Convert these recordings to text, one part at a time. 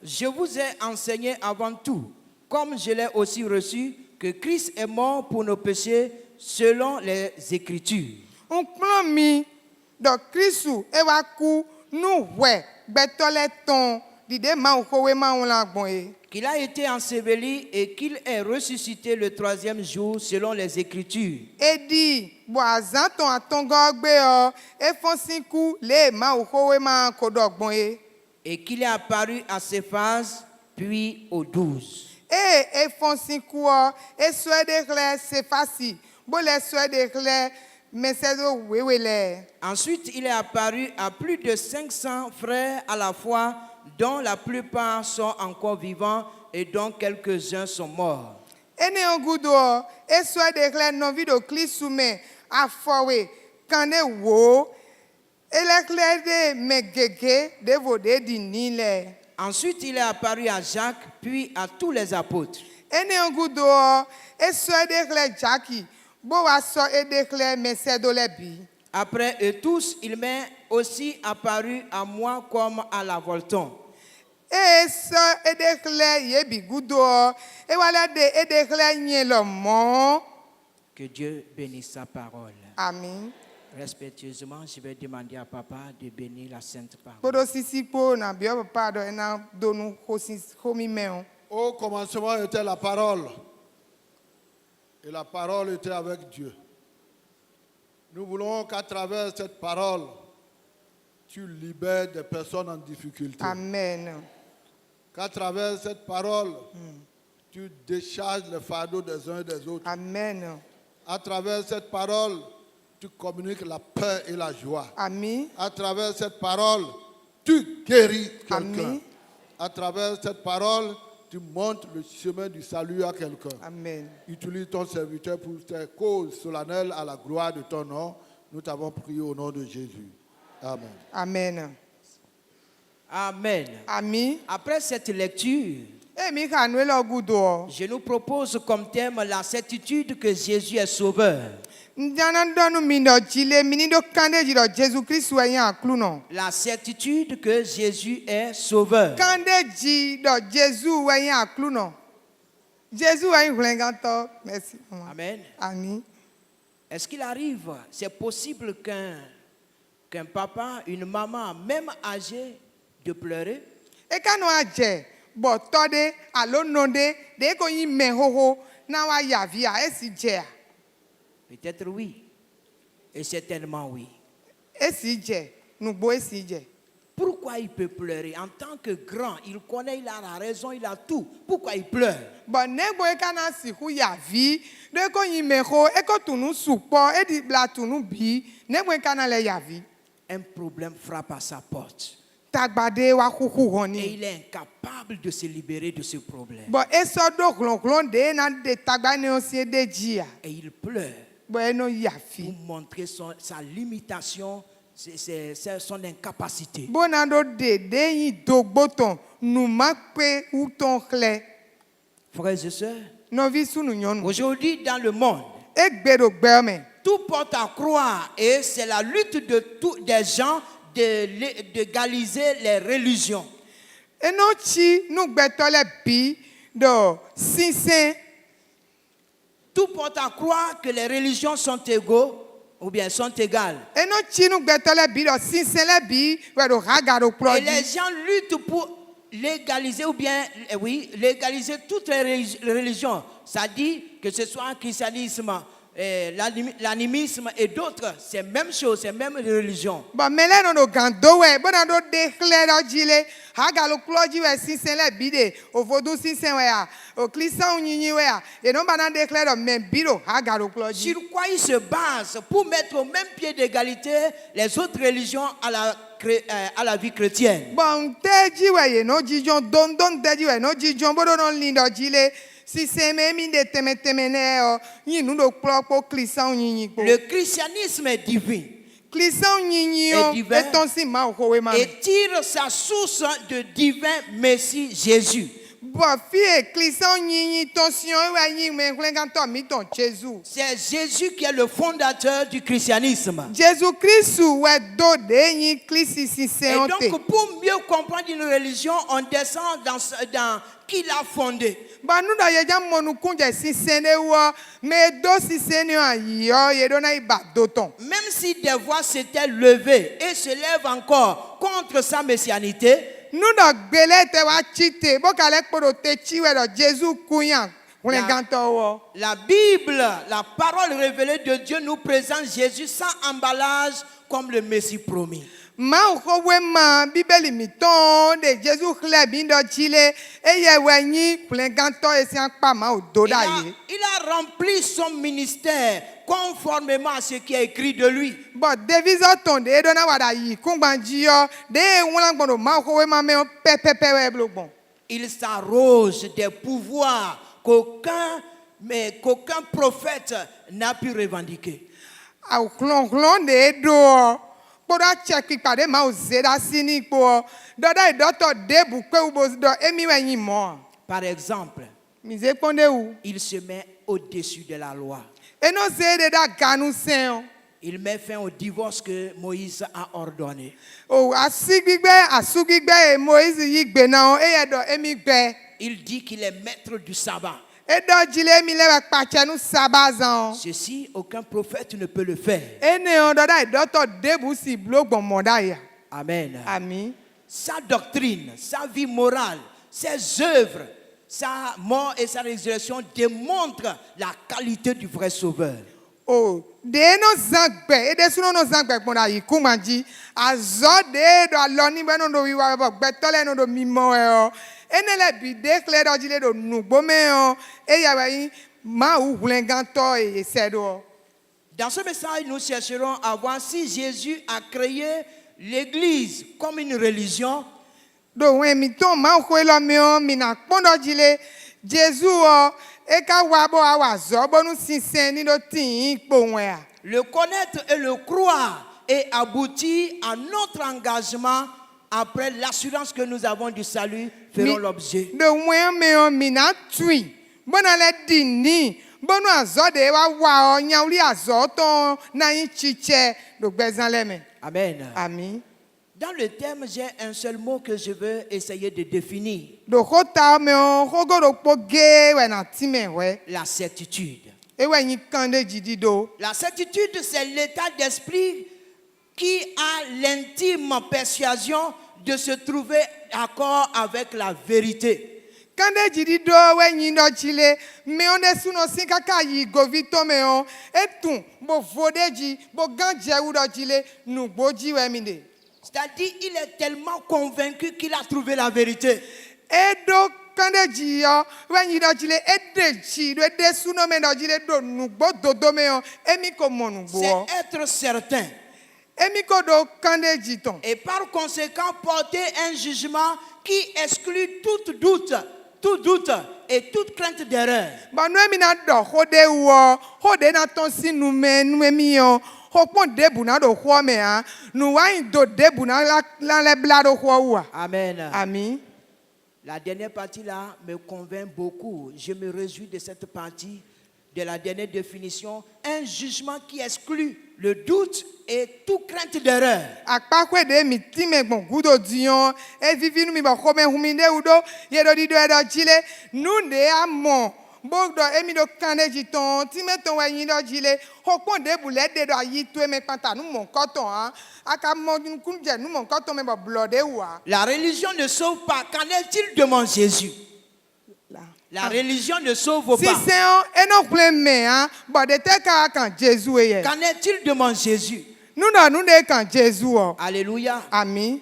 Je vous ai enseigné avant tout, comme je l'ai aussi reçu, que Christ est mort pour nos péchés selon les Écritures. On plan mi do Kristu e wa ku nu we betole ton dide ma o kowe ma on la gbon e. Qu'il a été enseveli et qu'il est ressuscité le troisième jour selon les Écritures. E di bo azan ton atongo gbe o e fon sinku le ma o kowe ma ko do gbon e. Et qu'il est apparu à Céphase, puis aux 12. E fon sinku o e so de kle se fasi bo le so de kle mesedo wewele. Ensuite, il est apparu à plus de 500 frères à la fois, dont la plupart sont encore vivants et dont quelques-uns sont morts. Ene ongudo e so de kle no video klisume afowe kane wo ele kle de megege de vode di nile. Ensuite, il est apparu à Jacques, puis à tous les apôtres. Ene ongudo e so de kle jaki bo wa so e de kle mesedo lebi. Après eux tous, il m'est aussi apparu à moi comme à la Volton. E so e de kle yebi gudo e wala de e de kle nyelo mo. Que Dieu bénisse sa parole. Amen. Respectueusement, je vais demander à papa de bénir la sainte parole. Podo sisi po na bio papa do na donu homi meon. Au commencement était la parole. Et la parole était avec Dieu. Nous voulons qu'à travers cette parole, tu libères des personnes en difficulté. Amen. Qu'à travers cette parole, tu décharges les fardeaux des uns et des autres. Amen. À travers cette parole, tu communiques la paix et la joie. Amen. À travers cette parole, tu guéris quelqu'un. Amen. À travers cette parole, tu montres le chemin du salut à quelqu'un. Amen. Utilise ton serviteur pour tes causes solennelles à la gloire de ton nom. Nous t'avons prié au nom de Jésus. Amen. Amen. Amen. Amen. Après cette lecture, E mi ka nou lo gudo. je nous propose comme thème la certitude que Jésus est sauveur. Ndana donu mi do jile mi ni do kande ji do Jésus Christ we yan aklu no. La certitude que Jésus est sauveur. Kande ji do Jésus we yan aklu no. Jésus we hlenganto. Merci. Amen. Amen. Est-ce qu'il arrive, c'est possible qu'un papa, une maman, même âgée, de pleurer? E ka no aje bo tode alo node de ko yin me hoho na wa yavia e si je a. Peut-être oui. Et certainement oui. E si je nu bo e si je. Pourquoi il peut pleurer? En tant que grand, il connaît, il a la raison, il a tout. Pourquoi il pleure? Bon ne bo e ka na si hu yavi de ko yin me ho e ko tunu supo e di bla tunu bi ne bo e ka na le yavi. Un problème frappe à sa porte. Tagbade wa kuku Et honi. il est incapable de se libérer de ce problème. Bon e so do glon de na de tagbane o si de jia. Et il pleure Bon e no pour yafi. montrer sa limitation, son incapacité. Bon na do de yin dogboton nu ma pe ou ton kle. Frères et sœurs, No vi sunu nyonu. aujourd'hui dans le monde, E gbe do gbe me. tout porte à croire et c'est la lutte des gens d'égaliser les religions. Eno chi nu gbetole bi do sinsen. Tout porte à croire que les religions sont égaux ou bien sont égales. Eno chi nu gbetole bi do sinsen le bi we do haga do Et ploji. les gens luttent pour légaliser ou bien, oui, légaliser toutes les religions. Ça dit que ce soit un christianisme, l'animisme et d'autres, c'est même chose, c'est même religion. Bon mele no do gando we bon na do de kle do jile haga lo ploji we sinsen le bi de o vodu sinsen we a o klisan nyinyi we a e no ba na de kle do men bi do haga lo ploji. Sur quoi ils se basent pour mettre au même pied d'égalité les autres religions à la vie chrétienne. Bon teji we ye no jijon don teji we no jijon bodo no lindo jile si se me mi de teme ne o yin nu do plopo klisan nyinyi po. Le christianisme est divin Klisan nyinyi Et o divin. e ton si ma o we ma. et tire sa source de divin Messie Jésus. Bon, fille, clison ni tension, ouais, ni mais quand mi ton Jésus. C'est Jésus qui est le fondateur du christianisme. Jésus Christ ouais do de ni clisi si Et c'est donc, pour mieux comprendre une religion, on descend dans qui l'a fondée. Bah nous da yeja monu kunje si sene wo mais do si sene yo ye do na iba doton. Même si des voix s'étaient levées et se lèvent encore contre sa messianité, Nous da gbele te wa chite bo kale kporo te chiwe do Jésus kuyan. La- la Bible, la parole révélée de Dieu nous présente Jésus sans emballage comme le Messie promis. Ma ko we ma bibeli mi ton de Jésus chle bi do chile e ye we ni plenganto e sian pa ma o do Il da a, ye. il a rempli son ministère conformément à ce qui est écrit de lui. But David ton de do na wada yi kungbanji yo de won gbodo ma ko we ma me pepepe we blogbon. Il s'arrose des pouvoirs qu'aucun prophète n'a pu revendiquer. A klon de do Poda check pade ma o zeda sini po doda doto debu pe ubo do emi we yin mo. Par exemple, Mi ze ponde ou. il se met au-dessus de la loi. E no zede da ganu sen. Il met fin au divorce que Moïse a ordonné. O asigbe e Moïse yi gbe na o e ye do emi gbe. Il dit qu'il est maître du sabbat. E do jile mi le pa chenu sabazan. Ceci, aucun prophète ne peut le faire. E ne on doda doto debu si blogbon moda ya. Amen. Ami. Sa doctrine, sa vie morale, ses œuvres, sa mort et sa résurrection démontrent la qualité du vrai sauveur. O de no zangbe e de suno no zangbe gbon da yi kumanji azo de do aloni be no do wi wa bo gbe tole no do mimo e o enele bi de kle do jile do nugbo me o e ya wa yi ma u hulenganto e se do. Dans ce message, nous chercherons à voir si Jésus a créé l'Église comme une religion Do wen mi ton ma ko lo me o mi na pon do jile Jesu o e ka wa bo awa zo bo nu sinsen ni do tin po wen a. le connaître et le croire et aboutir à notre engagement après l'assurance que nous avons du salut feront l'objet. De wen me o mi na tui bona le dini bonu azo de wa o nyauli azo ton na yin chiche do gbezan le me. Amen. Ami. Dans le thème, j'ai un seul mot que je veux essayer de définir. Do kota me o kogo do po ge we na ti me we. La certitude. E we yin kande jidi do. La certitude, c'est l'état d'esprit qui a l'intime persuasion de se trouver d'accord avec la vérité. Kande jidi do we yin do chile me on de suno sin kaka yi govito me o etun bo vodeji bo ganje u do chile nu gboji we mi de. C'est-à-dire, il est tellement convaincu qu'il a trouvé la vérité. Edo kande ji yo we yin do chile ede ji do ede suno me do chile do nu gbo dodo me o emi ko mo nu gbo. C'est être certain. Emi ko do kande ji ton. Et par conséquent, porter un jugement qui exclut tout doute et toute crainte d'erreur. Ba no emi na do hode na ton si nu me mi yo ho pon debu na do ho me a nu wa yin do debu na la le bla do ho wa. Amen. Ami. La dernière partie là me convainc beaucoup. Je me réjouis de cette partie, de la dernière définition. Un jugement qui exclut le doute et toute crainte d'erreur. Akpa kwe de mi ti me gbon gudo dion e vivi nu mi ba ko me huminde udo ye do di do e do chile nu de amo bo do emi do kande ji ton ti me ton wa yin do chile ho pon debu le de do ayi to e me panta nu mon koton a aka mo kun je nu mon koton me ba blood e wa. La religion ne sauve pas. Qu'en est-il de mon Jésus? La. La religion ne sauve Si pas. c'est un eno plein me hein but de te ka kan Jésus e ye. Qu'en est-il de mon Jésus? Nou de kan Jésus o. Alléluia. Ami.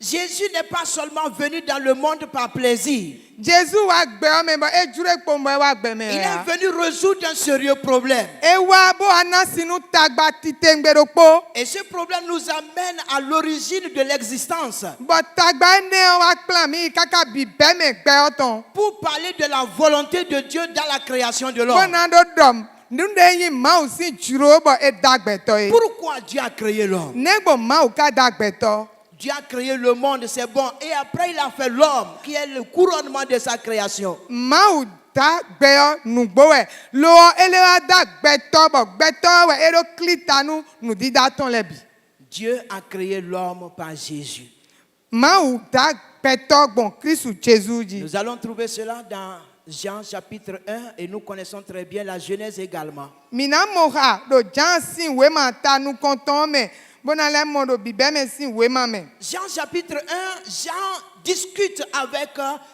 Jésus n'est pas seulement venu dans le monde par plaisir. Jésus wa gbe o me ba e jure po mo wa gbe me. Il est venu résoudre un sérieux problème. E wa bo anasi nu tagba titengbe do po. Et ce problème nous amène à l'origine de l'existence. But tagba ne wa plan mi kaka bi be me gbe o ton. Pour parler de la volonté de Dieu dans la création de l'homme. Bona do dom. Nunde yin ma o si juro bo e dagbe to e. Pourquoi Dieu a créé l'homme? Negbo ma o ka dagbe to. Dieu a créé le monde, c'est bon. Et après, il a fait l'homme, qui est le couronnement de sa création. Mau da gbɛyɔ nugbɔwɛ lo elewa da gbɛtɔ bɔ gbɛtɔwɛ eɖo klitanu nudidatɔn lɛ bi. Dieu a créé l'homme par Jésus. Mau da gbɛtɔ gbɔn Kristu Jésus dzi. Nous allons trouver cela dans Jean chapitre 1 et nous connaissons très bien la Genèse également. Mina moha do Jean sin wema ta nu kɔntɔn mɛ bona lɛ mɔ do bibɛ mɛ sin wema mɛ. Jean chapitre 1, Jean discute avec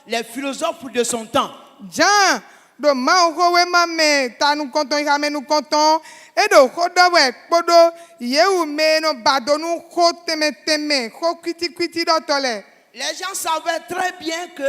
les philosophes de son temps. Jean do Mau ko wema mɛ ta nu kɔntɔn yi ka mɛ nu kɔntɔn edo ko dɔwɛ kpodo yewu mɛ no bado nu ko tɛmɛtɛmɛ ko kwitikwiti dɔ tɔ lɛ. Les gens savaient très bien que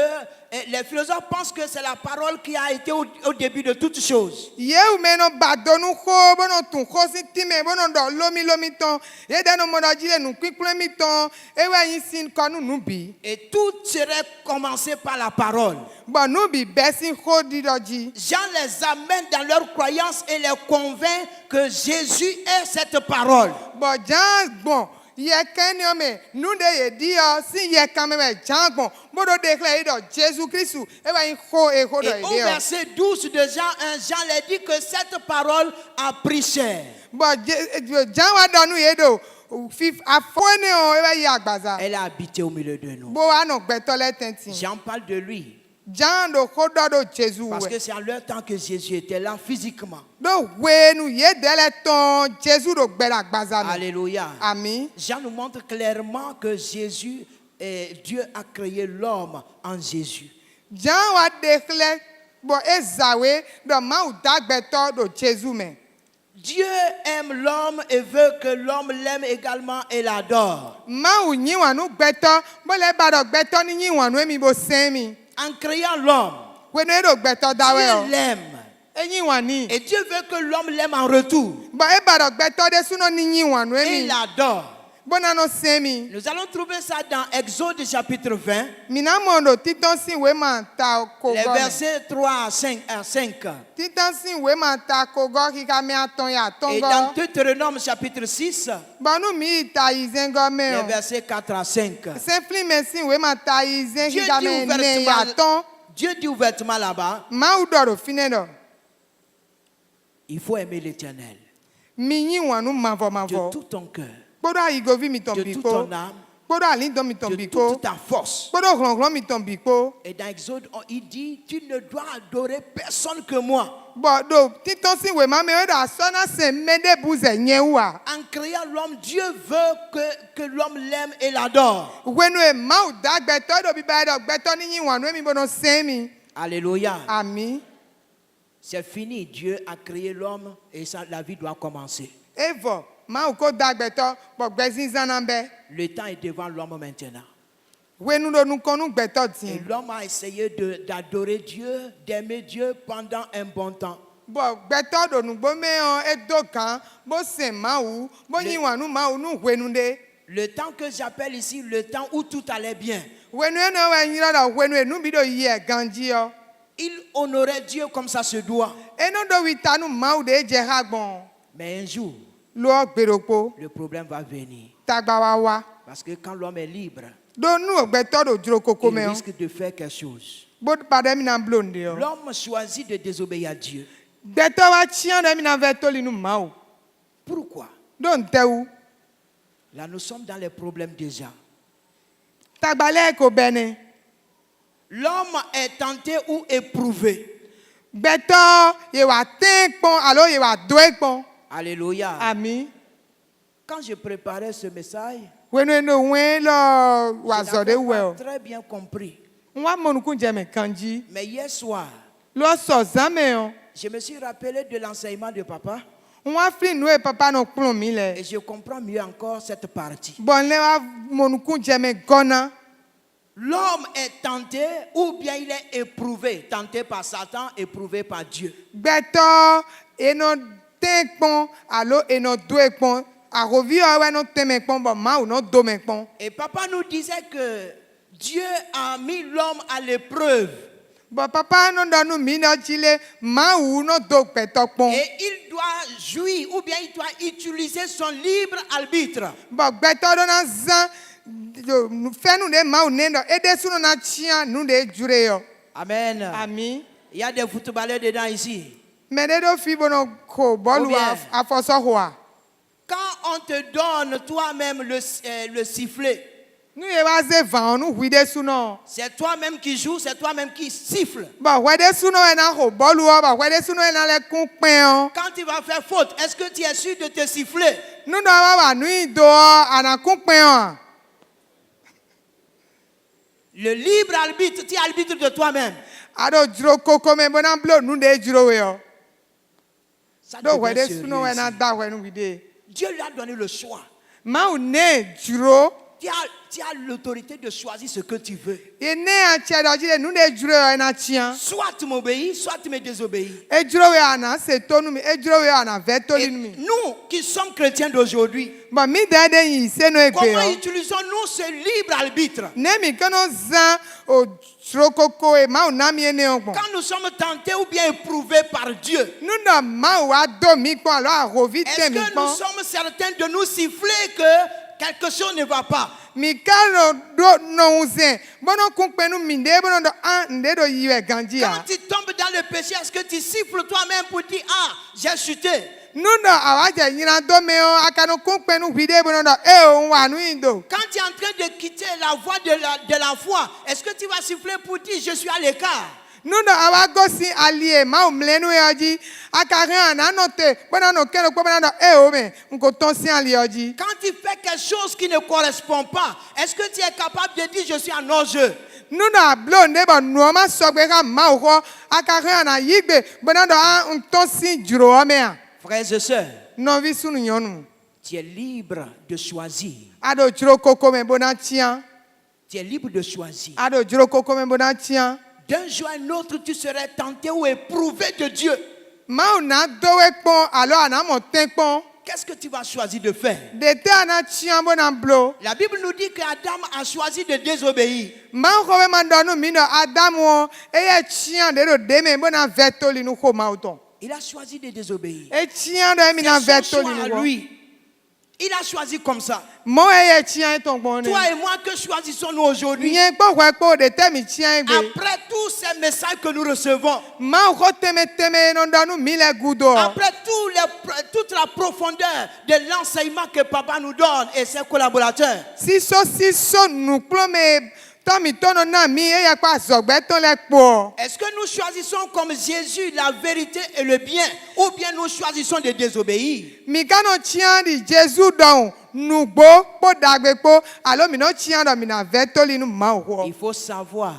les philosophes pensent que c'est la parole qui a été au début de toutes choses. Yewu mɛ no bado nu ko bono tun ko si time bono dɔ lomi tɔn ye dɛ no mɔdɔ dzi le nu kpikplu mi tɔn ewa yi si kɔ nu bi. Et tout serait commencé par la parole. Bɔn nu bi bɛ si ko di dɔ dzi. Jean les amène dans leur croyance et les convainc que Jésus est cette parole. Bɔn Jean gbɔn yɛ kɛnɛ mɛ nu de ye di yɔ si yɛ kame mɛ Jean gbɔn bodo de kile yi dɔ Jésus Christu ewa yi ko eko Et dɔ yi au de yɔ. verset 12 de Jean 1, Jean leur dit que cette parole a pris chair. Bɔn Jean wa dɔ nu ye do afɔ ne o ewa yi agbaza. Elle a habité au milieu de nous. Bo anɔ gbɛtɔ lɛ tɛnti. Jean parle de lui. Jean do ko dɔ do Jésus Parce wɛ. que c'est en leur temps que Jésus était là physiquement. Do wenu ye de lɛ tɔn Jésus do gbɛ la agbaza mɛ. Alléluia. Ami. Jean nous montre clairement que Jésus, Dieu a créé l'homme en Jésus. Jean wa de kile bɔn ezawe do Mau da gbɛtɔ do Jésus mɛ. Dieu aime l'homme et veut que l'homme l'aime également et l'adore. Mau nyi wanu gbɛtɔ bɔlɛ ba dɔ gbɛtɔ ni nyi wanu emi bo sɛn mi. En créant l'homme, Wenu e do gbɛtɔ da wɛ Dieu o. l'aime. Enyi wani. Et Dieu veut que l'homme l'aime en retour. Bɔn e ba dɔ gbɛtɔ de sunɔ ni nyi wanu Et emi. il l'adore. Bona no sɛn mi. Nous allons trouver ça dans Exode chapitre 20, Mina mɔ do titɔn si wema ta les kogɔ mɛ. versets 3 à 5. Titɔn si wema ta kogɔ kika mi atɔn ya Et dans tɔngɔ. Deutéronome chapitre 6, Bɔn nu mi yi ta yi zɛngɔ les mɛ o. versets 4 à 5. Sɛnfili mɛ si wema ta yi zɛn Dieu kika dit mɛ ne ya ouvertement, tɔn. Dieu dit ouvertement là-bas, Mau dɔ do finɛ dɔ. il faut aimer l'Éternel Mi nyi wanu mavɔ de mavɔ. tout ton cœur, Kpodo ayigovi mi tɔn de bi toute ko. ton âme, Kpodo alindɔ mi tɔn de bi toute ko. ta force. Kpodo hlɔhlɔ mi tɔn bi ko. Et dans Exode, il dit, tu ne dois adorer personne que moi. Bɔn do titɔn si wema mɛ o do asɔna sɛ mɛ de bu zɛ nyɛ wa. En créant l'homme, Dieu veut que l'homme l'aime et l'adore. Wenu ye Mau da gbɛtɔ do biba yɛ dɔ gbɛtɔ ni nyi wanu emi bono sɛn mi. Alléluia. Ami. C'est fini. Dieu a créé l'homme et la vie doit commencer. Evɔ Mau ko da gbɛtɔ bɔn gbɛzi zana bɛ. Le temps est devant l'homme maintenant. Wenu do nukɔnu gbɛtɔ Et ti. l'homme a essayé d'adorer Dieu, d'aimer Dieu pendant un bon temps. Bɔn gbɛtɔ do nugbo mɛ ɔ edo kan bo sɛn Mawu bo nyi wanu Mawu nu wenu de. Le temps que j'appelle ici, le temps où tout allait bien. Wenu ye ne wɛ nyi dɔ wenu ye nu bi do yɛ ganji yɔ. Il honorait Dieu comme ça se doit. Eno do wi ta nu Mawu de dze ha gbɔn. Mais un jour, Lɔ gbeɖokpo le problème va venir. tagba wa wa. Parce que quand l'homme est libre, Do nu gbɛtɔ do dzro koko il mɛ o. risque de faire quelque chose. Bo pa ɖe mina blon de o. L'homme choisit de désobéir à Dieu. Gbɛtɔ wa tia ɖe mina vɛ toli nu Mawu. Pourquoi? Do ntɛwu. Là, nous sommes dans les problèmes déjà. Tagba lɛ ko bɛnɛ. L'homme est tenté ou éprouvé. Gbɛtɔ ye wa tɛn kpɔn alo ye wa doe kpɔn. Alléluia. Ami. Quand je préparais ce message, Wenu eno wɛn lɔ wa je zɔ de n'avais wɛ pas o. très bien compris. N wa mɔnukun jɛmɛ kanji. Mais hier soir, Lɔ sɔ zamɛ o. je me suis rappelé de l'enseignement de papa N wa fili nu ye papa nɔ kplɔn mi lɛ. et je comprends mieux encore cette partie. Bɔn ne wa mɔnukun jɛmɛ gɔna. L'homme est tenté ou bien il est éprouvé, tenté par Satan, éprouvé par Dieu. Gbɛtɔ eno tɛn kpɔn alo eno doe kpɔn. Arovi ɔwɛ no tɛmɛ kpɔn bɔn Mawu no domɛ kpɔn. Et papa nous disait que Dieu a mis l'homme à l'épreuve Bɔn papa no dɔ nu mi nɔ dzi le Mawu no do gbɛtɔ kpɔn. et il doit jouir ou bien il doit utiliser son libre arbitre. Bɔn gbɛtɔ do na zan fait nous des mains nendo et des sous na chien nous des jure. Amen. Ami. Il y a des footballeurs dedans ici. Mais des do fi bono ko bolu bien. a foso hoa. Quand on te donne toi-même le sifflet, Nous y va ze vent nous oui des sous non. c'est toi-même qui joues, c'est toi-même qui siffle. Ba ouais des sous non na ko bolu ba ouais des sous non na le kun pen. Quand tu vas faire faute, est-ce que tu es sûr de te siffler? Nous do ba nous do ana kun pen. Le libre arbitre, tu es arbitre de toi-même. Ado juro koko me bona blo nous des juro we yo. Ça Do ouais devient des sous sérieux non ici. na da ouais nous oui des. Dieu lui a donné le choix. Ma ou ne juro. Tu as l'autorité de choisir ce que tu veux. Et ne a tia do jile nous des juro na chien. Soit tu m'obéis, soit tu me désobéis. E juro we ana c'est to nous e juro we ana veto Et nous. nous qui sommes chrétiens d'aujourd'hui, Ba mi da de yi se no egbe comment yo. utilisons-nous ce libre arbitre? Ne mi kono zan o juro koko e ma o na mi ene ogbon. Quand nous sommes tentés ou bien éprouvés par Dieu, Nous na ma o ado mi pon alors a rovi est-ce te mi que nous pon. sommes certains de nous siffler que quelque chose ne va pas? Mi karo do no uzen. Bono kun pe nu mi de bono do an nde do yiwe ganji Quand ya. tu tombes dans le péché, est-ce que tu siffles toi-même pour dire, ah, j'ai chuté? Nous na awaje nyina do me o akano kun pe nu vide bono do e o wa nu indo. Quand tu es en train de quitter la voie de la foi, est-ce que tu vas siffler pour dire, je suis à l'écart? Nous na awago si alie ma o mlenu e oji akare ana no te bono no kero ko bono do e o me nko ton si ali oji. Quand tu fais quelque chose qui ne correspond pas, est-ce que tu es capable de dire, je suis en enjeu? Nous na blo ne ba nuoma sogbe ka ma o ko akare ana yigbe bono do an ton si juro o me a. Frères et sœurs, Non vi sunu nyonu. tu es libre de choisir. Ado juro koko me bona tian. Tu es libre de choisir. Ado juro koko me bona tian. D'un jour à un autre, tu serais tenté ou éprouvé de Dieu. Ma o na dowe pon alors ana mo ten pon. Qu'est-ce que tu vas choisir de faire? De te ana tian bona blo. La Bible nous dit qu'Adam a choisi de désobéir. Ma ko be man do nu mi no Adam o e ye tian de do de me bona veto li nu ko ma o ton. Il a choisi de désobéir. E tian do mi na C'est son veto choix li à nu ko. lui. Il a choisi comme ça. Mo e ye tian ton bon ne. Toi et moi, que choisissons-nous aujourd'hui? Nyen ko we ko de te mi tian be. Après tous ces messages que nous recevons, Ma ko teme no do nu mi le gudo. après toute la profondeur de l'enseignement que papa nous donne et ses collaborateurs, Si so nu klo me to mi tono na mi e ya pa zogbe ton le po. est-ce que nous choisissons comme Jésus la vérité et le bien, ou bien nous choisissons de désobéir? Mi kano tian di Jésus don nu gbo po dagbe po alo mi no tian do mi na veto li nu ma o. Il faut savoir,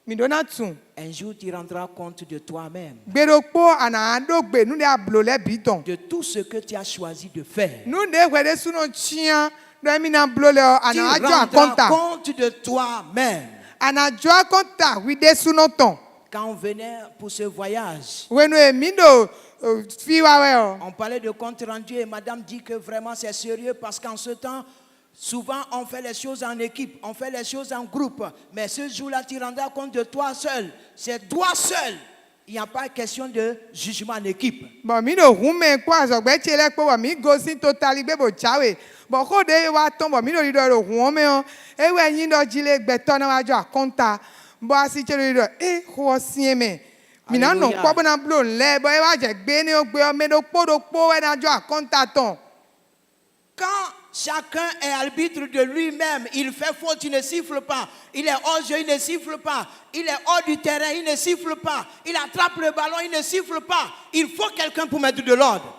Mi do na tun. un jour tu rendras compte de toi-même, Gbero po ana ado gbe nu de ablo le biton. de tout ce que tu as choisi de faire. Nu de wede suno tian do mi na blo le Tu ana ajo rendras akonta. compte de toi-même. Ana jo akonta wi de suno ton. Quand on venait pour ce voyage, Wenu e mi do fi wa we o. on parlait de compte rendu et madame dit que vraiment c'est sérieux parce qu'en ce temps, souvent on fait les choses en équipe, on fait les choses en groupe. Mais ce jour-là, tu rendras compte de toi seul. C'est toi seul. Il n'y a pas question de jugement en équipe. Bon mi do hume ko azogbe chele po wa mi go si totally gbe bo chawe. Bon ko de wa ton bo mi do do hume o. E we yin do jile gbe to na wa jo akonta. Bo asi chele do e ho si eme. Mi na no Hallelujah. ko bo na blo le bo e wa je gbe ni o gbe o me do po we na jo akonta ton. Quand chacun est arbitre de lui-même, il fait faute, il ne siffle pas. Il est hors jeu, il ne siffle pas. Il est hors du terrain, il ne siffle pas. Il attrape le ballon, il ne siffle pas. Il faut quelqu'un pour mettre de l'ordre.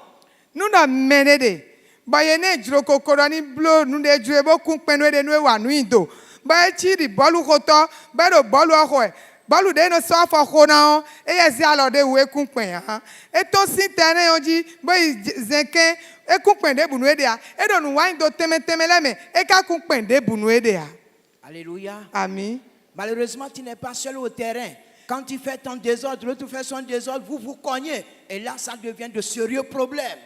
Nu do mene de. Bo ye ne jro kokoro ni blo nu de jre bo kun penu de nu e wa nu indo. Bo e chi di bolu koto, bo do bolu ho e. Bolu de no so fo ko na o. E ye si alo de we kun pen ha. E to si terrain oji bo zenken e kun pen de bunu e de a. E do nu wa indo teme le me. E ka kun pen de bunu e de a. Alléluia. Ami. Malheureusement, tu n'es pas seul au terrain. Quand tu fais ton désordre, l'autre fait son désordre, vous vous cognez. Et là, ça devient de sérieux problèmes.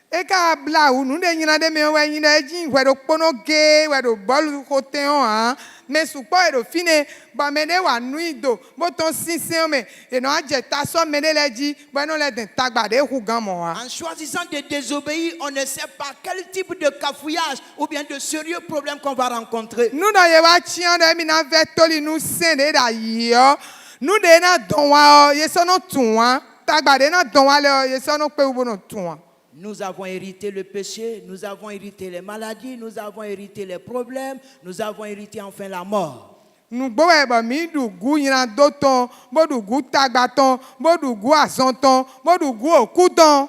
E ka bla u nu de nyina de me we nyina e jin we do pono ge we do bolu ko te on ha. me sukpɔ eɖo fi ne bɔn me ɖe wòa nui do bɔtɔn sisɛn me yenɔ adze tasɔ me ɖe le dzi bɔn enɔ le de tagba ɖe ƒu gã mɔ wa. En choisissant de désobéir, on ne sait pas quel type de cafouillage ou bien de sérieux problèmes qu'on va rencontrer. nu dɔ ye wa tiɲɛ dɔ mina vɛ toli nu sɛn de da yiyɔ nu de na dɔn wa ɔ yesɔ no tun wa tagba de na dɔn wa le ɔ yesɔ no kpe wo no tun wa. Nous avons hérité le péché, nous avons hérité les maladies, nous avons hérité les problèmes, nous avons hérité enfin la mort. nugbowo bɔ mi ɖu gu yina do tɔn bo ɖu gu tagba tɔn bo ɖu gu azɔn tɔn bo ɖu gu oku tɔn.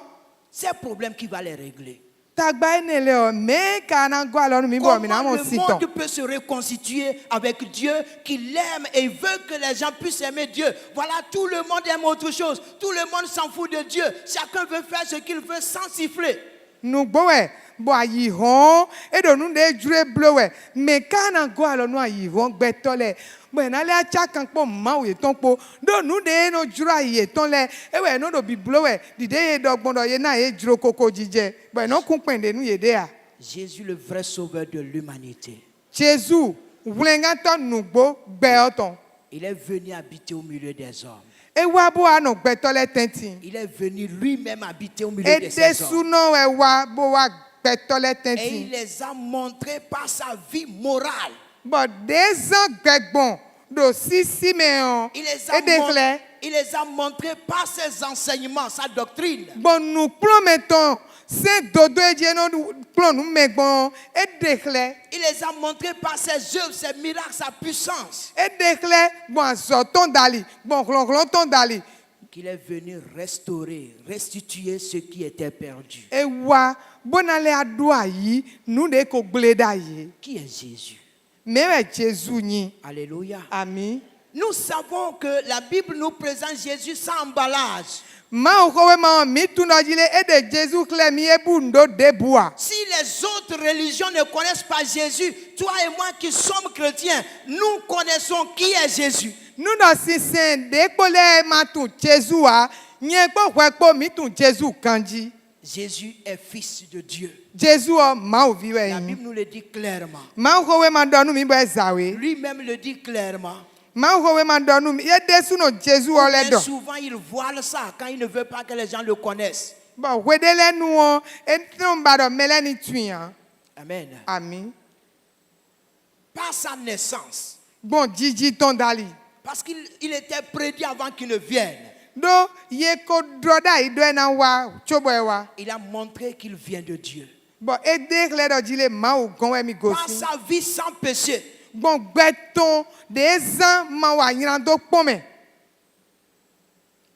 Ces problèmes qui va les régler. tagba yi ne le ɔ me kana go alɔ nu mi bɔ mina Comment mo le si monde tɔn. peut se reconstituer avec Dieu, qui l'aime et il veut que les gens puissent aimer Dieu. Voilà, tout le monde aime autre chose. Tout le monde s'en fout de Dieu. Chacun veut faire ce qu'il veut sans siffler. nugbowo bɔ ayi hɔn eɖo nu de dzre blowɛ me kana go alɔ nu ayi hɔn gbɛtɔ lɛ bɔn enale atsa kan kpɔ mawu etɔn kpɔ do nu de no dzro ayi etɔn lɛ ewɛ no do biblowɛ dide ye dɔ gbɔn dɔ ye na ye dzro koko dzidzɛ bɔn enɔ kun kpɛn de nu ye de ya. Jésus, le vrai sauveur de l'humanité, Jésus wlɛngatɔ nugbo gbɛɔtɔn il est venu habiter au milieu des hommes. ewa bo anɔ gbɛtɔ lɛ tɛntin Il est venu lui-même habiter au milieu de ede ces hommes. sunɔ ewa bo wa gbɛtɔ lɛ Et il tɛntin les a montrés par sa vie morale. bɔn dezan gbɛgbɔn do sisi me hɔn Il les a, ede xlɛ. il les a montrés par ses enseignements, sa doctrine. Bon, nous plometons, c'est dodo et Dieu nous plon nous me bon, et déclare, Il les a montrés par ses œuvres, ses miracles, sa puissance. et déclare, bon, sortons d'ali, bon, glon d'ali, Qu'il est venu restaurer, restituer ce qui était perdu. et wa, bon aller à doyi, nous de ko gledaye. Qui est Jésus? Mais ouais, Jésus ni, Alléluia. ami. Nous savons que la Bible nous présente Jésus sans emballage. Ma okowe ma mi tu no jile e de Jésus clé mi e bundo de bois. Si les autres religions ne connaissent pas Jésus, toi et moi qui sommes chrétiens, nous connaissons qui est Jésus. Nous no si sen de pole ma tu Jésus a, nye po kwe po mi tu Jésus kanji. Jésus est fils de Dieu. Jésus o ma o viwe La yin. Bible nous le dit clairement. Ma okowe ma donu mi bo ezawe. Lui-même le dit clairement. Ma okowe ma donu mi e de su no Jésus o le Mais do. souvent, il voile ça quand il ne veut pas que les gens le connaissent. Bon, wedele nu o e ton ba do mele ni tuyan. Amen. Ami. Par sa naissance. Bon, Djidji ton dali. Parce qu'il était prédit avant qu'il ne vienne. Do ye ko droda i do na wa chobo e wa. Il a montré qu'il vient de Dieu. Bon, e de kle do jile ma o gon mi Par gosi. sa vie sans péché. Bon, beton des zan ma wa yiran do pome.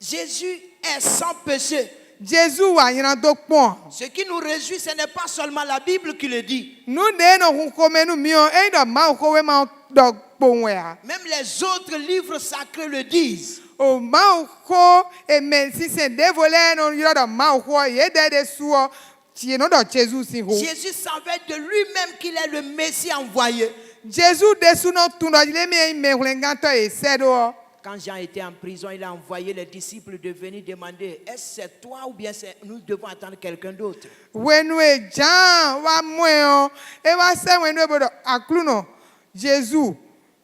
Jésus est sans péché. Jésus wa yiran do pon. Ce qui nous réjouit, ce n'est pas seulement la Bible qui le dit. Nou de no hun kome nu mi o e do ma o kowe ma do pon we a. Même les autres livres sacrés le disent. O ma o ko e men si se devole no yiro do ma o ko ye de suo ti no do Jésus si ho. Jésus savait de lui-même qu'il est le Messie envoyé. Jésus de su no tun do jile mi me hulenganto e sedo. Quand Jean était en prison, il a envoyé les disciples de venir demander, est-ce que c'est toi ou bien nous devons attendre quelqu'un d'autre? Wenu e jan wa moyo e wa se wenu e bodo akluno Jésus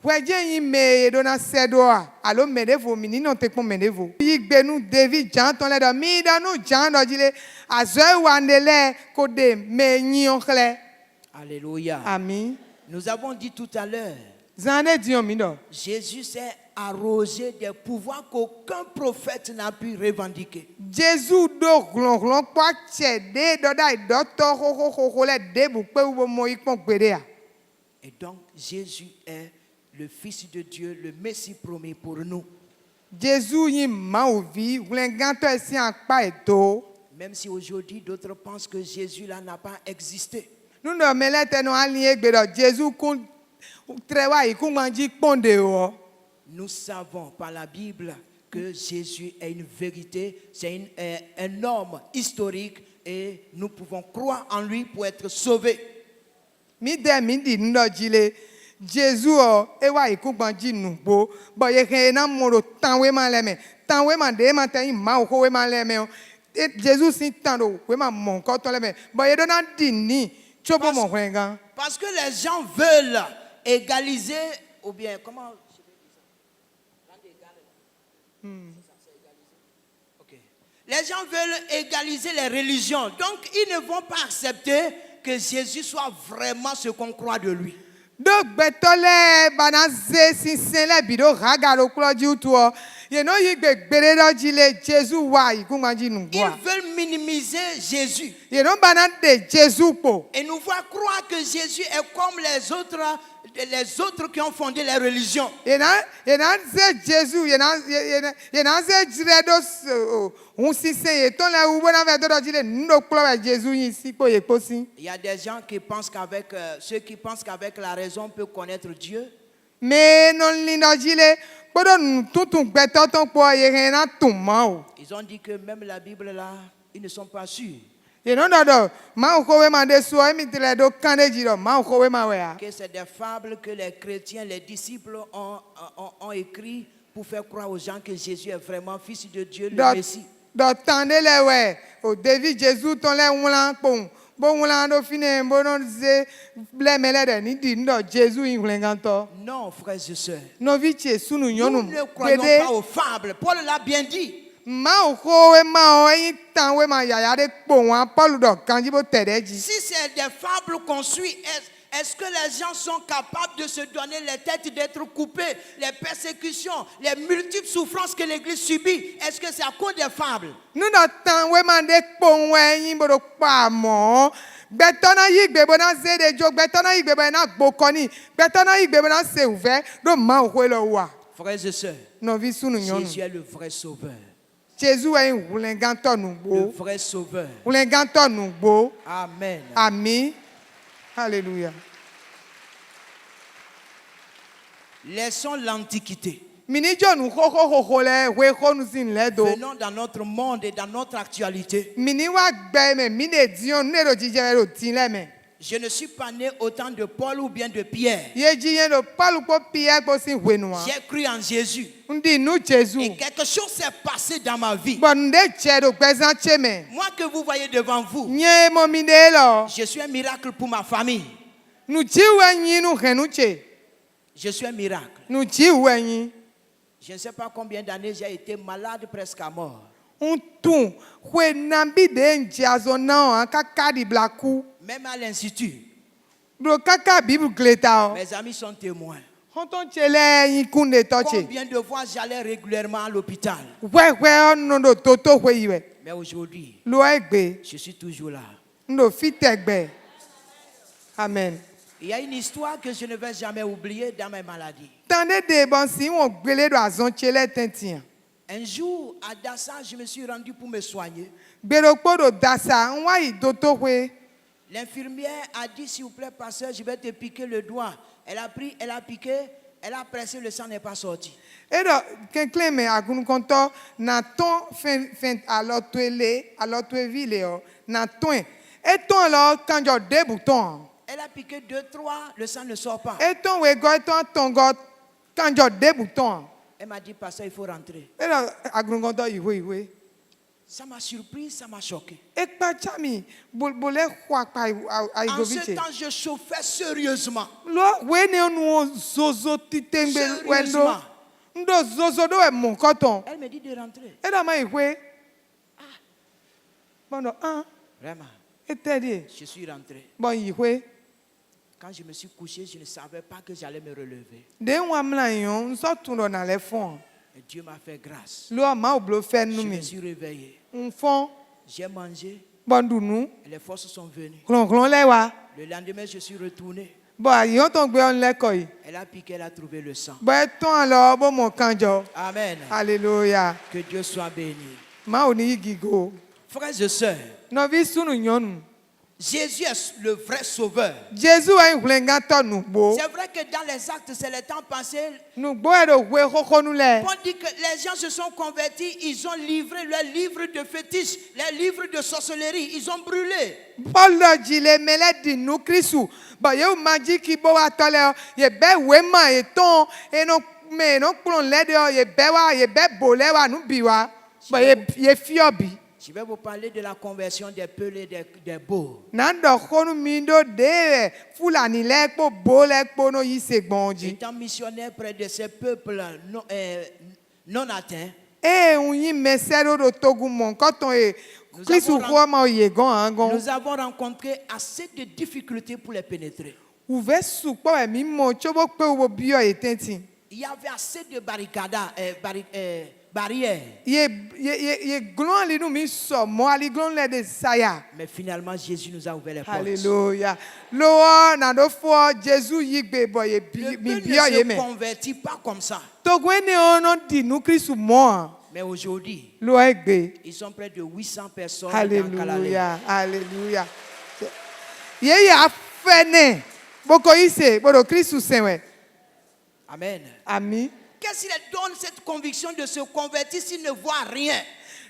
weje yin me do na sedo a alo medevo mi ni no te pon medevo yi gbe nu David jan ton le do mi da nu jan do jile azo e wa ndele ko de me yin o kle. Alléluia. Ami Nous avons dit tout à l'heure, zane di o mi do Jésus s'est arrogé des pouvoirs qu'aucun prophète n'a pu revendiquer. Jésus do glon kwa che de do dai do to ho le de bu pe wo mo ipon gbere a. Et donc, Jésus est le Fils de Dieu, le Messie promis pour nous. Jésus yin ma o vi hulenganto e si anpa e to. Même si aujourd'hui, d'autres pensent que Jésus là n'a pas existé. Nous ne mettons pas en lien avec Jésus qui travaille, qui mange ponde o. Nous savons par la Bible que Jésus est une vérité, c'est un homme historique et nous pouvons croire en lui pour être sauvés. Mi de mi di ndo jile Jésus o e wa iku gbanji nugbo bo ye ke na moro tanwe ma leme tanwe ma de ma tan ma o ko we ma leme o Jésus sin tan do we ma mon ko to leme bo ye do na di ni chobo mo hwenga. Parce que les gens veulent égaliser ou bien, comment je vais dire ça? Rendre égal, là. C'est ça, c'est égaliser. Ok. Les gens veulent égaliser les religions. Donc, ils ne vont pas accepter que Jésus soit vraiment ce qu'on croit de lui. Donc, betole banaze sinsele bido ragaro kloji utuo. You know you beredo jile Jésus wa ikumanji nungwa. Ils veulent minimiser Jésus. You know banade Jésus po. Et nous voir croire que Jésus est comme les autres qui ont fondé les religions. Yena ze Jésus yena ze jiredo unsinsen yeton la ubona vedo jile ndo klo Jésus yin sipo yeposin. Il y a des gens qui pensent qu'avec ceux qui pensent qu'avec la raison on peut connaître Dieu. Mais non lindo jile podo tutun beto ton po yena tumao. Ils ont dit que même la Bible là, ils ne sont pas sûrs You know that ma ukowe mande so emitile do kande jiro ma ukowe ma wea. que c'est des fables que les chrétiens, les disciples ont écrit pour faire croire aux gens que Jésus est vraiment fils de Dieu, le Messie. Do tande le we o David Jésus ton le wulan pon bo wulan do fine bo non ze ble mele de ni di ndo Jésus in wulenganto. Non, frères et sœurs. No viche sunu Nous nyonu. ne croyons pas aux fables. Paul l'a bien dit. Ma ukowe ma o yin tan we ma yaya de pon wa Paul do kanji bo tede ji. Si c'est des fables qu'on suit, est-ce que les gens sont capables de se donner les têtes d'être coupés, les persécutions, les multiples souffrances que l'Église subit? Est-ce que c'est à cause des fables? Nu do tan we ma de pon we yin bo do pa mo. Betona yigbe bona ze de jo betona yigbe bona gbokoni. Betona yigbe bona se ouvert do ma ukowe lo wa. Frères et sœurs, No vi sunu nyonu. Jésus est le vrai sauveur. Jésus est un wulenganto Le nungbo. vrai sauveur. Wulenganto nungbo. Amen. Amen. Alléluia. Laissons l'Antiquité. Mini jonu koko le we konu sin le do. Venons dans notre monde et dans notre actualité. Mini wa gbe me mini dion ne ro jije ro tin le me. Je ne suis pas né au temps de Paul ou bien de Pierre. Ye jiyen do Paul po Pierre po sin wenua. J'ai cru en Jésus. Ndi nu Jésus. Et quelque chose s'est passé dans ma vie. Bon de che do gbezan che me. Moi que vous voyez devant vous, Nye mo mi de lo. je suis un miracle pour ma famille. Nu chi we yin nu henu che. Je suis un miracle. Nu chi we yin. Je ne sais pas combien d'années j'ai été malade presque à mort. Un tun we nambi de njazo na an kaka di blaku. Même à l'institut, Do kaka bible gleta o. mes amis sont témoins. Honton chele yin kunde toche. Combien de fois j'allais régulièrement à l'hôpital. We no do toto we iwe. Mais aujourd'hui, Lo egbe je suis toujours là. ndo fitegbe. Amen. Il y a une histoire que je ne vais jamais oublier dans mes maladies. Tande de bon si on gbele do azon chele tentin. Un jour, à Dassa, je me suis rendu pour me soigner. Gbero po do dasa nwa yi toto we. L'infirmière a dit, s'il vous plaît, pasteur, je vais te piquer le doigt. Elle a pris, elle a piqué, elle a pressé, le sang n'est pas sorti. E do kenkle me agun konto na ton fin alotwe vile o na ton. E ton lo kanjo de bouton. Elle a piqué 2, 3, le sang ne sort pas. E ton we go ton go kanjo de bouton. Elle m'a dit, pasteur, il faut rentrer. E do agun konto iwe. Ça m'a surpris, ça m'a choqué. Ekpa chami bole kwa pa ai En go ce viche. temps, je chauffais sérieusement. Lo we ne nu zozo titembe wendo. Sérieusement. Ndo zozo do e mon koton. Elle me dit de rentrer. E da ma iwe. Bon do Vraiment, e tedi. je suis rentré. Bon iwe. Quand je me suis couché, je ne savais pas que j'allais me relever. De wa mla yon so tun do na le fon. Et Dieu m'a fait grâce. Lo ma oblo fe Je nu me mi. suis réveillé. Un fon J'ai mangé bon du nu. et les forces sont venues. Klon le wa. Le lendemain, je suis retourné. Bon yon ton gbe on le koy. Elle a piqué, elle a trouvé le sang. Bon ton lo bo mo kanjo. Amen. Alléluia. Que Dieu soit béni. Ma oni gigo. Frères et sœurs, No vi sunu nyonu. Jésus est le vrai sauveur. Jésus a wulengato nugbo. C'est vrai que dans les actes, c'est le temps passé. Nugbo e do we koko nu le. On dit que les gens se sont convertis, ils ont livré leurs livres de fétiche, les livres de sorcellerie, ils ont brûlé. Paul do jile mele di nu Kristu. Ba ye maji ki bo wa tole o. Ye be we ma e ton e no me no klon le de o ye be wa ye be bole wa nu bi wa. Ba ye fiobi. Je vais vous parler de la conversion des Peuls et des Beaux. Nando khonu mindo de fulani lekpo bo lekpo no yise gbonji. Étant missionnaire près de ces peuples non atteints, Unyi mesero do togu mon koton e Nous Kristu avons kwa ma yegon angon. nous avons rencontré assez de difficultés pour les pénétrer. Ouve supo e mi mo chobo pe wo bio etenti. Il y avait assez de barrières. Ye glon ali nu mi so mo ali glon le de saya. Mais finalement, Jésus nous a ouvert les portes. Hallelujah. Lo na do fo Jésus yigbe bo ye Le mi peuple bio ne ye se me. convertit pas comme ça. Togo ene ono di nu Kristu mo. Mais aujourd'hui, Lo egbe. ils sont près de 800 personnes dans Kalalé. Hallelujah. Hallelujah. Ye ya fene. Boko ise bodo Kristu senwe. Amen. Ami. Qu'est-ce qui leur donne cette conviction de se convertir s'ils ne voient rien?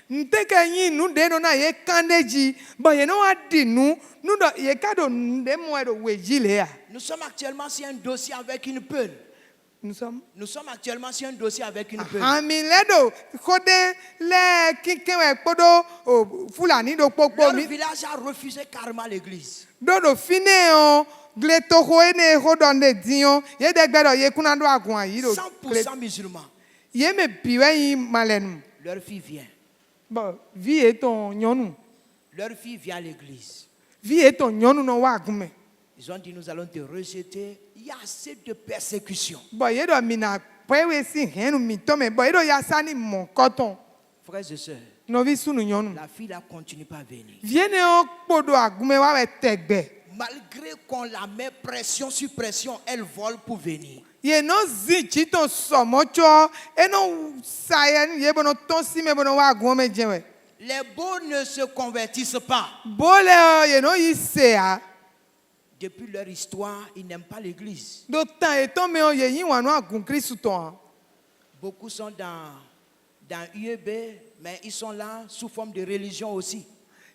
Nteke yin nu de no na ye kandeji. Bo ye no adi nu do ye kado de mo edo weji le ya. Nous sommes actuellement sur un dossier avec une peule. Nous sommes Nous sommes actuellement sur un dossier avec une peule. Ami ledo kode le kinkenwe podo fulani do popo Leur mi village a refusé carrément l'église. do fine on gleto ho ene ho donde dion ye de gbedo ye kunando agun yi do 100% musulmans. ye me biwe yin malenu Leur fille vient. bo vi eton nyonu Leur fille vient à l'église. vi eton nyonu no wa agun me Ils ont dit, nous allons te rejeter. Il y a assez de persécution. bo ye do mina pewe si henu mi to me bo ye do ya sani mon koton Frères et sœurs, no vi sunu nyonu la fille là continue pas à venir. viene o podo agun me wa we tegbe Malgré qu'on la met pression sur pression, elle vole pour venir. ye no zi chiton somocho eno sayen ye bono ton si me bono wa agun me jewe Les beaux ne se convertissent pas. bole ye no yisea Depuis leur histoire, ils n'aiment pas l'église. do tan eton me o ye yin wa no agun Kristu ton Beaucoup sont dans UEB, mais ils sont là sous forme de religion aussi.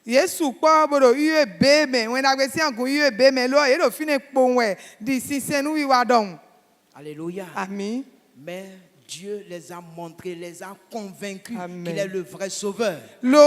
Yesu kpo bodo UEB me when agbe si agun UEB me lo ye do fine ponwe di sisenu wi wa don Alléluia. ami Mais Dieu les a montrés, les a convaincus Amen. qu'il est le vrai sauveur. lo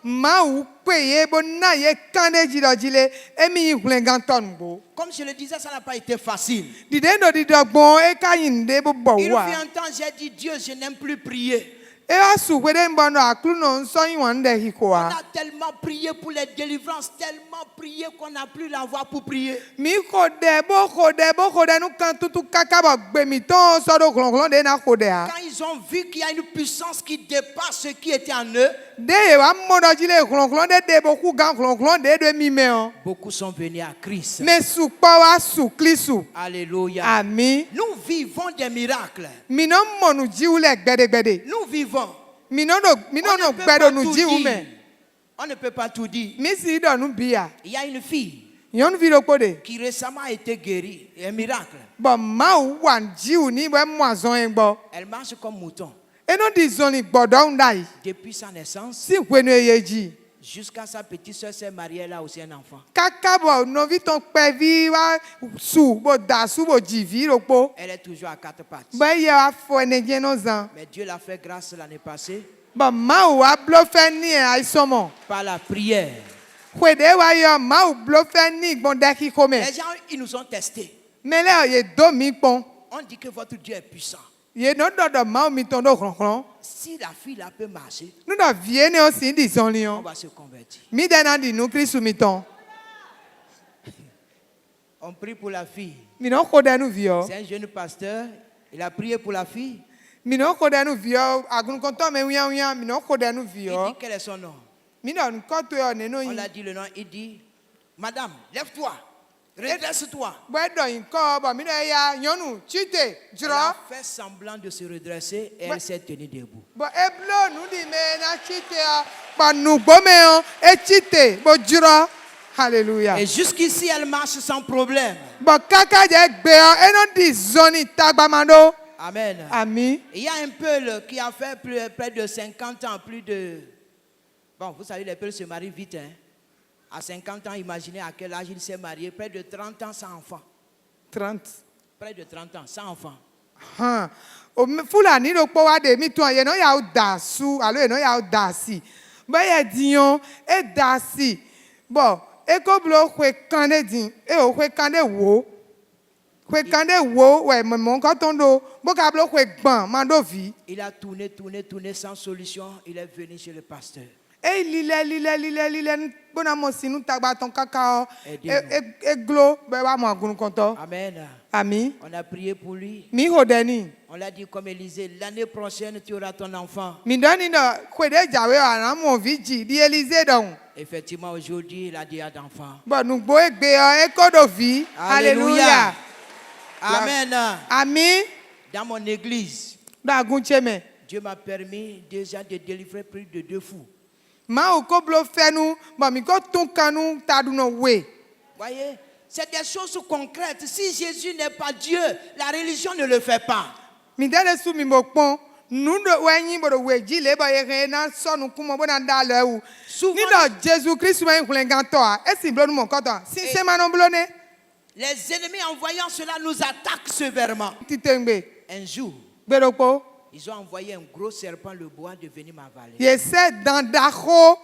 ma u pe ye bo na ye kande ji do jile emi yin hlengan ton bo Comme je le disais, ça n'a pas été facile. di de do di dogbon e ka yin de bo bo Il wa fut un temps, j'ai dit, Dieu, je n'aime plus prier. e wa su we de mbo no aklu no so yin wan de On hikoa a tellement prié pour les délivrances, tellement prié qu'on n'a plus la voix pour prier. mi ko de nu kan tutu kaka bo gbe mi ton so do klonklon de na ko de a Quand ils ont vu qu'il y a une puissance qui dépasse ce qui était en eux, de ye wa mo do jile klonklon de bo ku gan klonklon de mi me on beaucoup sont venus à Christ. me su kpo wa su Kristu Alléluia. ami Nous vivons des miracles. mi no mo nu jiwu le gbede Nous vivons. mi no On no ne peut gbedo pas nu tout jiwu dire. me On ne peut pas tout dire. mi si do nu bia Il y a une fille yon vi do de qui récemment a été guérie. Un miracle. bon ma wan jiwu ni we mo azon en gbo Elle marche comme mouton. eno di zoni gbodo ndai Depuis sa naissance si kwenu eyeji jusqu'à sa petite soeur s'est mariée, elle a aussi un enfant. kaka bo no vi ton pe vi wa su bo da su bo ji vi ro po Elle est toujours à quatre pattes. bo ye wa fo ene je no zan Mais Dieu l'a fait grâce l'année passée bon ma wa blo fe ni aisomo par la prière. kwede wa yo ma blo fe ni gbon de ki ko me Les gens, ils nous ont testés. mele ye do mi pon On dit que votre Dieu est puissant. ye no do ma mi ton do klonklon Si la fille là peut marcher, nu do vie ne o si di son on lion va se convertir. mi de na di nu Kristu mi ton On prie pour la fille. mi no ko de nu vi o C'est un jeune pasteur. Il a prié pour la fille. mi no ko de nu vi o agun kon to me wian mi no ko de nu vi Il o dit quel est son nom. mi no ko to yo ne no On yin l'a dit le nom. Il dit, Madame, lève-toi. Redresse-toi. bo do yin ko bo mi no ya nyonu chite Elle juro a fait semblant de se redresser et Ouais. elle s'est tenue debout. bo eblo nu di me na chite o bo nu gbo me o e chite bo juro hallelujah Et jusqu'ici, elle marche sans problème. bo kaka je gbe o e no di zoni tagbamado Amen. ami Il y a un Peul qui a fait près de 50 ans, plus de... Bon, vous savez, les Peuls se marient vite. Hein? À 50 ans, imaginez à quel âge il s'est marié. Près de 30 ans sans enfant. 30 Près de 30 ans sans enfant. o fulani do po wa de mi ton ye no ya o da su alo ye no ya o da si ba ya dion e dasi bon e ko blo kwe kande din e o kwe kande wo ouais mon katondo bo ka blo kwe gban mando vi Il a tourné sans solution. Il est venu chez le pasteur. e lile bona mo sinu tagba ton kaka Aidez-nous. e glo be wa mo agun konto Amen. ami On a prié pour lui. mi hodeni On l'a dit comme Élisée, l'année prochaine, tu auras ton enfant. mi doni no kwede jawe ana mo viji di Élysée don Effectivement, aujourd'hui, il a déjà d'enfants. bon nous bo egbe e kodo vi Alléluia. hallelujah Amen. ami Dans mon église, da gun cheme Dieu m'a permis déjà de délivrer plus de 2 fous. ma o ko blo fenu bon mi ko tun kanu tadu no we Voyez, c'est des choses concrètes. Si Jésus n'est pas Dieu, la religion ne le fait pas. mi dele su mi mo pon nu do wenyi bo do we ji le bo ye na so nu kumo bo na da le wu Souvent, ni do Jesus Christ ma nkule ganto a esi blo nu mo koto si se ma no blo ne les ennemis, en voyant cela, nous attaquent sévèrement. titengbe Un jour, gberopo ils ont envoyé un gros serpent, le bois, de venir m'avaler. ye se dan daho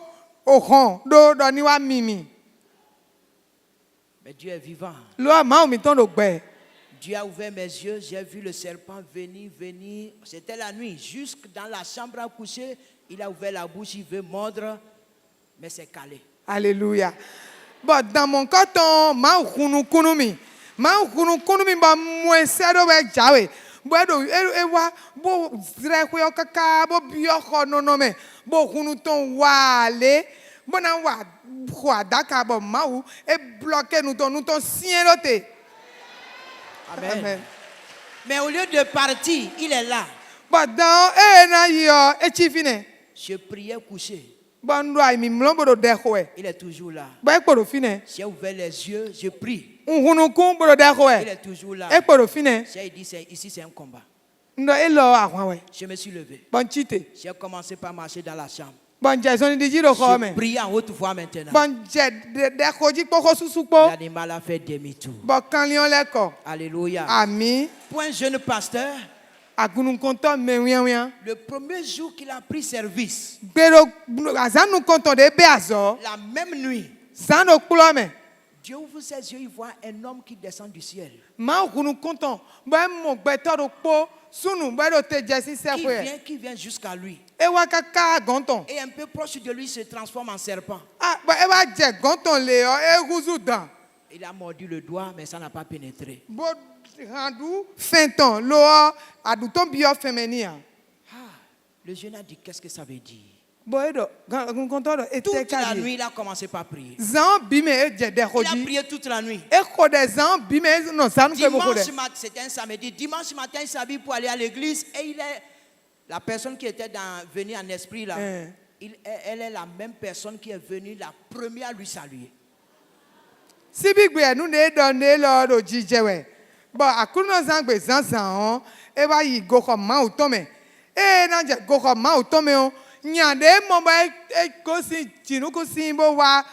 ohon do ni wa mimi Mais Dieu est vivant. lo ma o mi ton do gbe Dieu a ouvert mes yeux, j'ai vu le serpent venir. C'était la nuit, jusque dans la chambre à coucher. Il a ouvert la bouche, il veut mordre, mais c'est calé. Alléluia. Bon, dans mon coton, ma kunu mi ba mwensedo we jawe. Bo do ewa bo zre ko yo kaka bo bio ko no me. Bo kunu ton wale. Bo na wa kwa daka bo mau e bloquer nous ton sien lote. Amen. Amen. Mais au lieu de partir, il est là. Bon, dans na yo e chifine. Je priais couché. Bon do ai mi mlombo do de ko e. Il est toujours là. Ba e ko do fine. J'ai ouvert les yeux, je prie. Kunu kun bo do de ko Il e. est toujours là. E ko do fine. J'ai dit, ici c'est un combat. Ndo e lo ahwa we. Je me suis levé. Bon chite. J'ai commencé par marcher dans la chambre. Bon Jason di jiro ko Je me. prie en haute voix maintenant. Bon je de ko ji poko susupo. L'animal a fait demi-tour. Bon kan lion le ko. Alléluia. Ami Pour un jeune pasteur, agunu konto me wian. le premier jour qu'il a pris service, Pero azanu konto de be azo. la même nuit, Sando kulo me. Dieu ouvre ses yeux, il voit un homme qui descend du ciel. Ma agunu konto ba mo gbeto do po sunu ba do te jesi se ko e. Qui vient jusqu'à lui. E wa kaka gonton. Et un peu proche de lui se transforme en serpent. Ah ba e wa je gonton le o e guzu dan. Il a mordu le doigt, mais ça n'a pas pénétré. Bo randu fenton lo aduton bio femenia. Le jeune a dit, qu'est-ce que ça veut dire? Bo e do agunu konto do Toute la etekali. nuit, il a commencé par prier. Zan bime e je de Il a hoji. prié toute la nuit. E ko de zan bime no zanu ke boko de. Dimanche matin, c'était un samedi. Dimanche matin, il s'habille pour aller à l'église et la personne qui était venue en esprit là, elle est la même personne qui est venue la première à lui saluer. Sibi gbe nu ne do ne lo do jijewe. Bo akuno zan gbe zan on e ba yi go ko ma o to me. E na je go ko ma o to me o. Nyande mo ba e ko si jinu ko si bo wa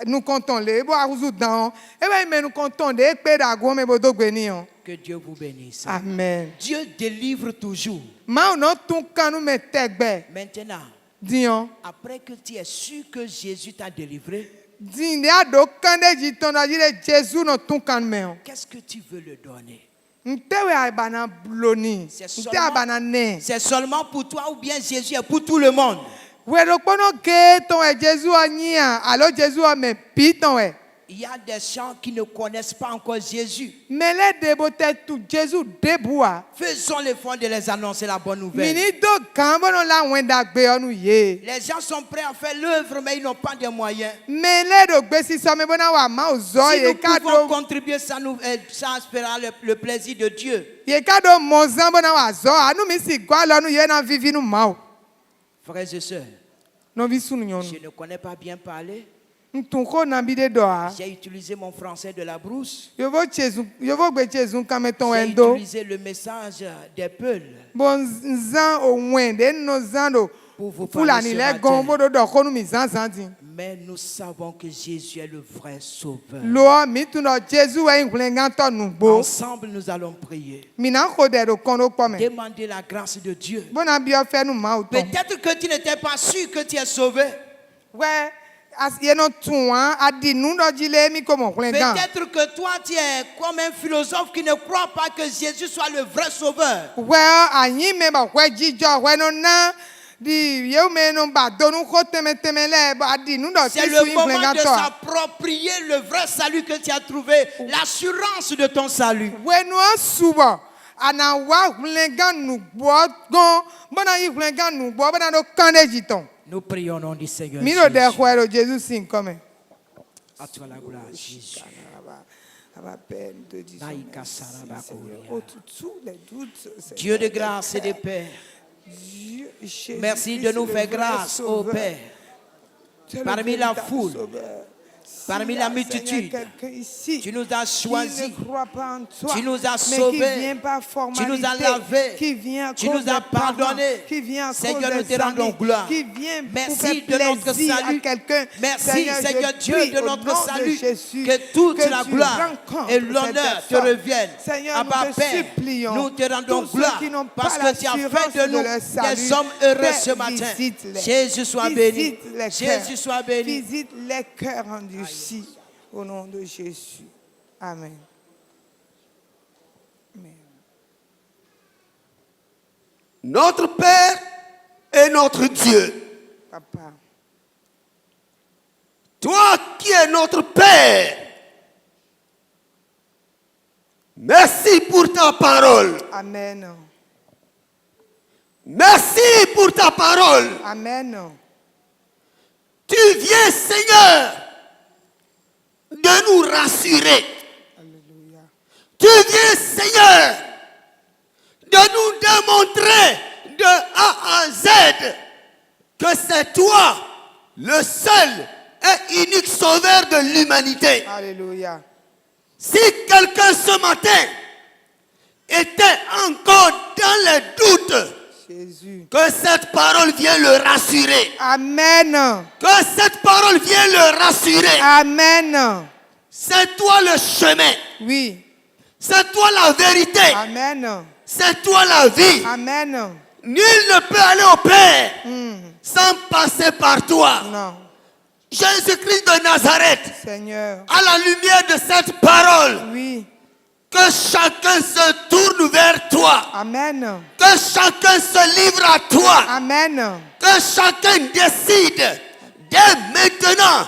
nu konton le bo aruzu dan. E ba me nu konton de pe da go me bo do gbe ni o. Que Dieu vous bénisse. Amen. Dieu délivre toujours. Ma o no tun kanu me tegbe. Maintenant, Dion. après que tu es sûr que Jésus t'a délivré, Din de ado kande ji ton na jire Jesus no tun kanu me o. qu'est-ce que tu veux le donner? Ntewe abana bloni. C'est Nte abana ne. C'est seulement pour toi ou bien Jésus est pour tout le monde? Wero kono ke ton e Jesus anya. Alo Jesus me piton e. Il y a des gens qui ne connaissent pas encore Jésus. Mele debote tu Jesus deboa. Faisons l'effort de les annoncer la bonne nouvelle. Mini do gambo no la wenda gbe onu ye. Les gens sont prêts à faire l'œuvre, mais ils n'ont pas de moyens. Mele do gbe si so me bona wa ma ozo Si ye nous pouvons kado. contribuer, ça fera le plaisir de Dieu. Ye kado monzan bona wa zo anu mi si gwa lo nu ye na vivi nu ma o. Frères et sœurs, No vi sunu nyonu. je ne connais pas bien parler. Ntunko na bide do a. J'ai utilisé mon français de la brousse. Yo vo gbe Jesus kameton J'ai endo. utilisé le message des Peuls Bon zan o wende no zando. pour vous Fulani parler ce le gombo matin. do do konu mi zan zan din. Mais nous savons que Jésus est le vrai sauveur. Lo mi tun do Jesus we nklengan to nu bo. Ensemble, nous allons prier. Mina ko de do kono po me. Demandez la grâce de Dieu. Bona bio fe nu ma o ton. Peut-être que tu n'étais pas sûr que tu es sauvé. Ouais, il y a notre tour, a dit nous dans Jilé, mi comment plein. Peut-être que toi, tu es comme un philosophe qui ne croit pas que Jésus soit le vrai sauveur. Ouais, ani me ba ouais jijo ouais non na di yo me non ba do nous côté me temele ba di nous dans C'est le moment de s'approprier le vrai salut que tu as trouvé, l'assurance de ton salut. Ouais nous souvent ana wa plein nous boit gon bona yi plein nous boit bona do kande jiton. Nous prions au nom du Seigneur. Miro de quoi Jésus sing comme. À toi la gloire, Jésus. Dieu de grâce et de paix, merci de nous faire grâce, ô Père, parmi la foule, parmi la multitude. Tu nous as choisis, tu nous as sauvés, tu nous as lavés, tu nous as pardonnés. Seigneur, nous te rendons gloire. Merci de notre salut. Merci, Seigneur Dieu, de notre salut. Que toute la gloire et l'honneur te reviennent. Abba Père, nous te rendons gloire parce que tu as fait de nous des hommes heureux ce matin. Jésus soit béni. Jésus soit béni. Visite les cœurs endurcis au nom de Jésus. Amen. Amen. Notre Père est notre Dieu. Papa. Toi qui es notre Père, merci pour ta parole. Amen. Merci pour ta parole. Amen. Tu viens, Seigneur, de nous rassurer. Alléluia. Tu viens, Seigneur, de nous démontrer de A à Z que c'est toi le seul et unique sauveur de l'humanité. Alléluia. Si quelqu'un ce matin était encore dans les doutes, Jésus. que cette parole vienne le rassurer. Amen. Que cette parole vienne le rassurer. Amen. C'est toi le chemin. Oui. C'est toi la vérité. Amen. C'est toi la vie. Amen. Nul ne peut aller au Père sans passer par toi. Non. Jésus-Christ de Nazareth, Seigneur. à la lumière de cette parole, Oui. que chacun se tourne vers toi. Amen. Que chacun se livre à toi. Amen. Que chacun décide dès maintenant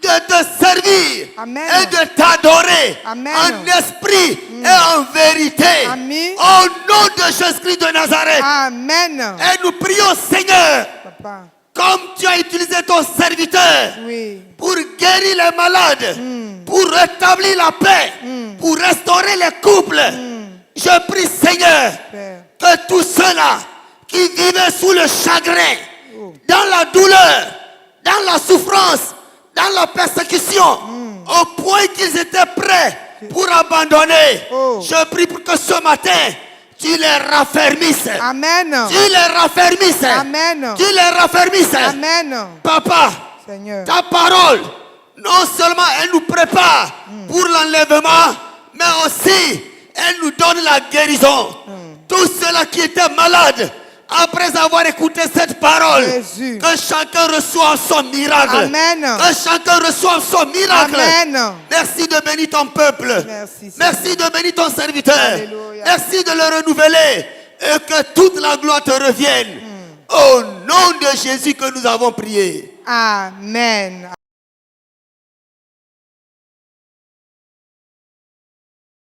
de te servir. Amen. Et de t'adorer. Amen. En esprit et en vérité. Amen. Au nom de Jésus-Christ de Nazareth. Amen. Et nous prions, Seigneur, Papa. comme tu as utilisé ton serviteur Oui. pour guérir les malades, pour rétablir la paix, pour restaurer les couples. Je prie, Seigneur, Père. que tous ceux-là qui vivaient sous le chagrin, dans la douleur, dans la souffrance, dans la persécution, au point qu'ils étaient prêts pour abandonner, je prie pour que ce matin, tu les raffermisses. Amen. Tu les raffermisses. Amen. Tu les raffermisses. Amen. Papa, Seigneur. ta parole, non seulement elle nous prépare pour l'enlèvement, mais aussi elle nous donne la guérison. Tous ceux-là qui étaient malades, après avoir écouté cette parole, Jésus. que chacun reçoive son miracle. Amen. Que chacun reçoive son miracle. Amen. Merci de bénir ton peuple. Merci, Seigneur. Merci de bénir ton serviteur. Alléluia. Merci de le renouveler et que toute la gloire te revienne. Au nom de Jésus que nous avons prié. Amen.